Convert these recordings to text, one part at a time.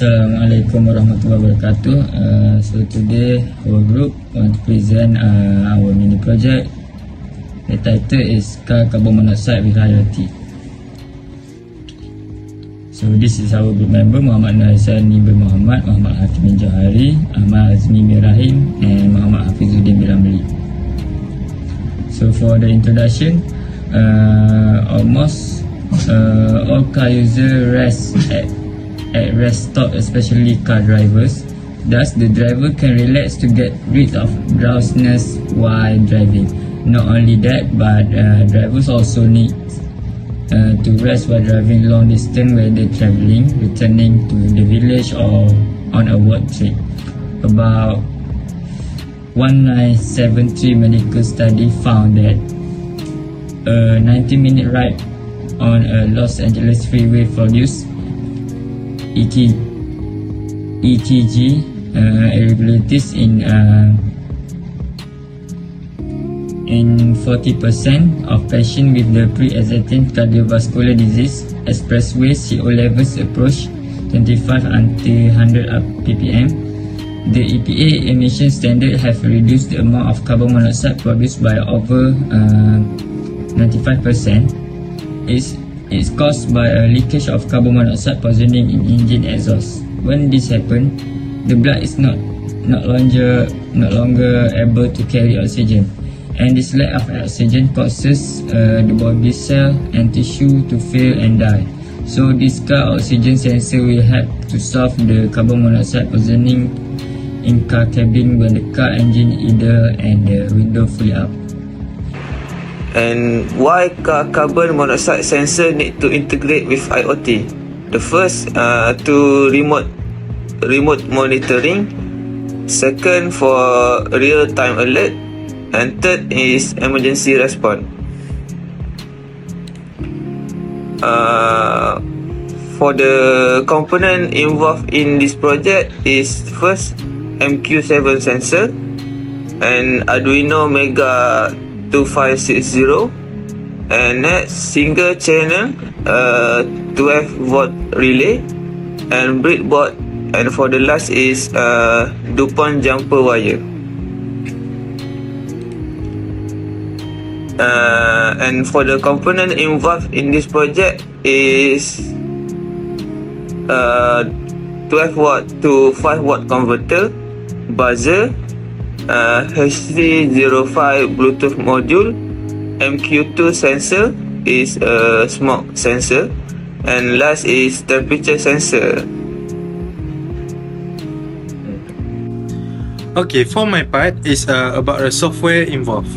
Assalamualaikum warahmatullahi wabarakatuh. So today our group want to present our mini project. The title is Carbon Monoxide with IoT. So this is our group member Muhammad Naisani bin Muhammad, Muhammad Hakim bin Johari, Ahmad Azmi bin Rahim and Muhammad Hafizuddin bin Ramli. So for the introduction, almost all car users rest at rest stop, especially car drivers. Thus, the driver can relax to get rid of drowsiness while driving. Not only that, but drivers also need to rest while driving long distance, whether traveling, returning to the village or on a work trip. About 1973 medical study found that a 90-minute ride on a Los Angeles freeway produced EKG irregularities in 40% of patients with the pre-existing cardiovascular disease. Expressway CO levels approach 25 until 100 ppm. The EPA emission standard have reduced the amount of carbon monoxide produced by over 95%. It's caused by a leakage of carbon monoxide poisoning in engine exhaust. When this happens, the blood is no longer able to carry oxygen, and this lack of oxygen causes the body cell and tissue to fail and die. So this car oxygen sensor will help to solve the carbon monoxide poisoning in car cabin when the car engine idle and the window fully up. And why carbon monoxide sensor need to integrate with IoT? The first, to remote monitoring. Second, for real-time alert. And third is emergency response. For the component involved in this project is first MQ7 sensor and Arduino Mega 2560, and next single channel 12-volt relay and breadboard, and for the last is DuPont jumper wire. And for the component involved in this project is 12-watt to 5-watt converter, buzzer, HC05 Bluetooth module, MQ2 sensor is a smoke sensor, and last is temperature sensor. Okay, for my part is about the software involved.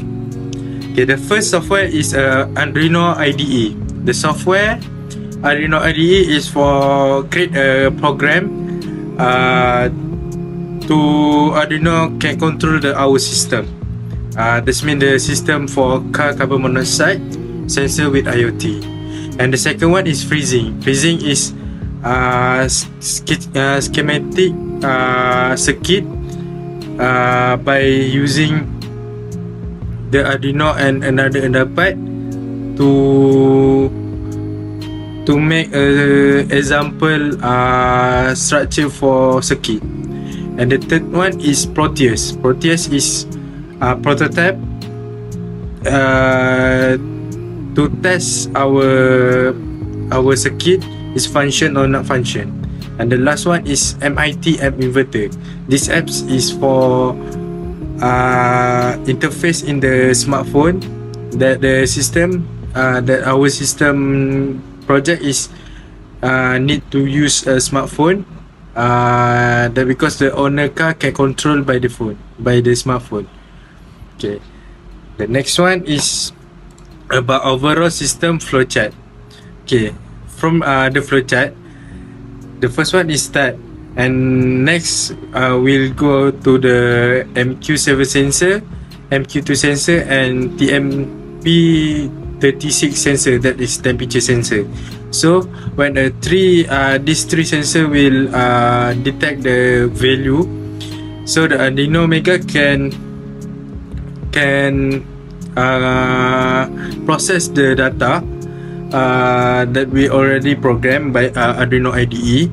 Okay, the first software is Arduino IDE. The software Arduino IDE is for create a program to Arduino can control our system. This means the system for carbon monoxide sensor with IoT. And the second one is freezing. Freezing is schematic circuit by using the Arduino and another part to make a example structure for circuit. And the third one is Proteus. Proteus is a prototype to test our circuit is function or not function. And the last one is MIT app inverter. This app is for interface in the smartphone that the system that our system project is need to use a smartphone. That because the owner car can control by the phone, by the smartphone. Okay, the next one is about overall system flowchart. Okay, from the flowchart, the first one is start, and next we'll go to the MQ7 sensor, MQ2 sensor, and TMP36 sensor, that is temperature sensor. So when these three sensor will detect the value, so the Arduino Mega can process the data that we already programmed by Arduino IDE,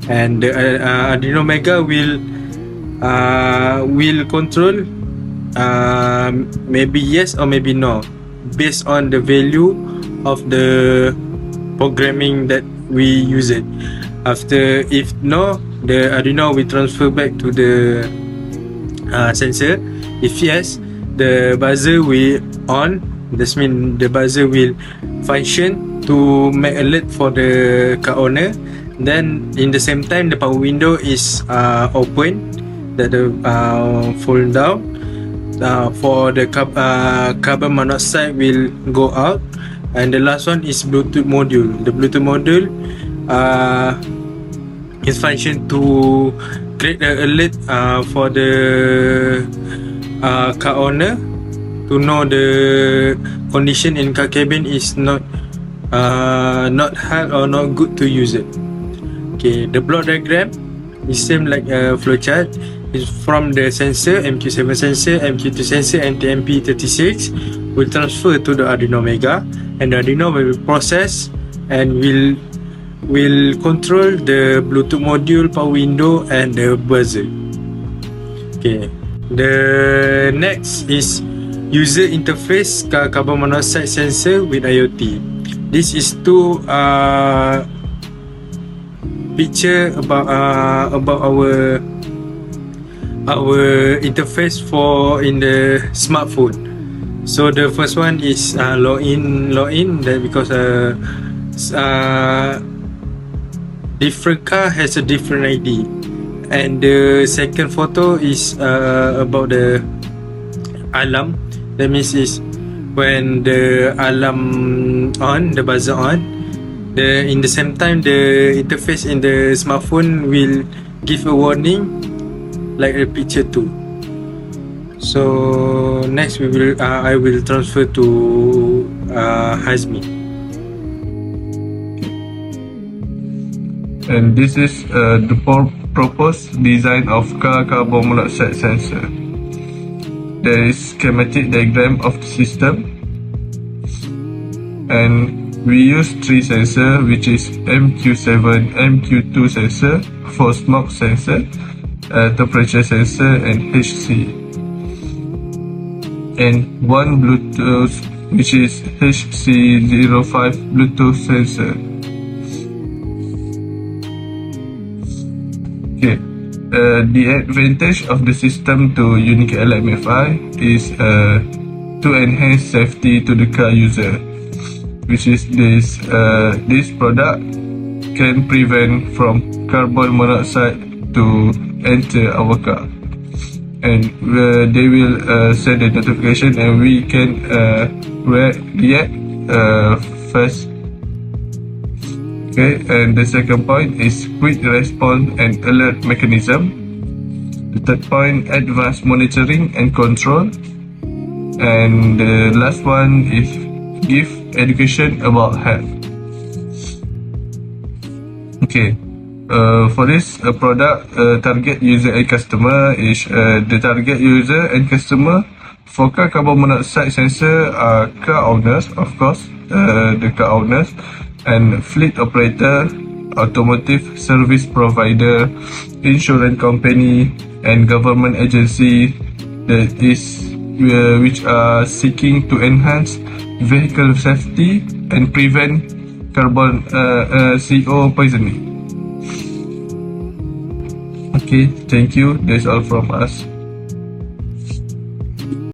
and the Arduino Mega will control maybe yes or maybe no based on the value of the programming that we use it. After, if no, the Arduino will transfer back to the sensor. If yes, the buzzer will on. This means the buzzer will function to make alert for the car owner. Then in the same time, the power window is open, that the fall down. For the carbon monoxide will go out. And the last one is Bluetooth module. The Bluetooth module is function to create an alert for the car owner to know the condition in car cabin is not hard or not good to use it. Okay, the block diagram is same like a flowchart. It's from the sensor, MQ7 sensor, MQ2 sensor, and TMP36 will transfer to the Arduino Mega, and the Arduino will process and will control the Bluetooth module, power window, and the buzzer. Okay, the next is user interface carbon monoxide sensor with IoT. This is two picture about our interface for in the smartphone. So the first one is login. That because different car has a different ID, and the second photo is about the alarm. That means is when the alarm on, the buzzer on, in the same time the interface in the smartphone will give a warning like the picture 2. So next we will I will transfer to Hazmi. And this is the proposed design of carbon monoxide sensor. There is schematic diagram of the system, and we use 3 sensor, which is MQ7, MQ2 sensor for smoke sensor, temperature sensor, and HC, and 1 Bluetooth, which is HC05 Bluetooth sensor. Okay. The advantage of the system to unique LMFI is to enhance safety to the car user, which is this product can prevent from carbon monoxide to enter our car, and they will send a notification, and we can react first. Okay, and the second point is quick response and alert mechanism. The third point, advanced monitoring and control. And the last one is give education about health. Okay, for this product, target user and customer is the target user and customer for carbon monoxide sensor are car owners, of course, the car owners, and fleet operator, automotive service provider, insurance company, and government agency that is which are seeking to enhance vehicle safety and prevent carbon CO poisoning. Okay, thank you. That's all from us.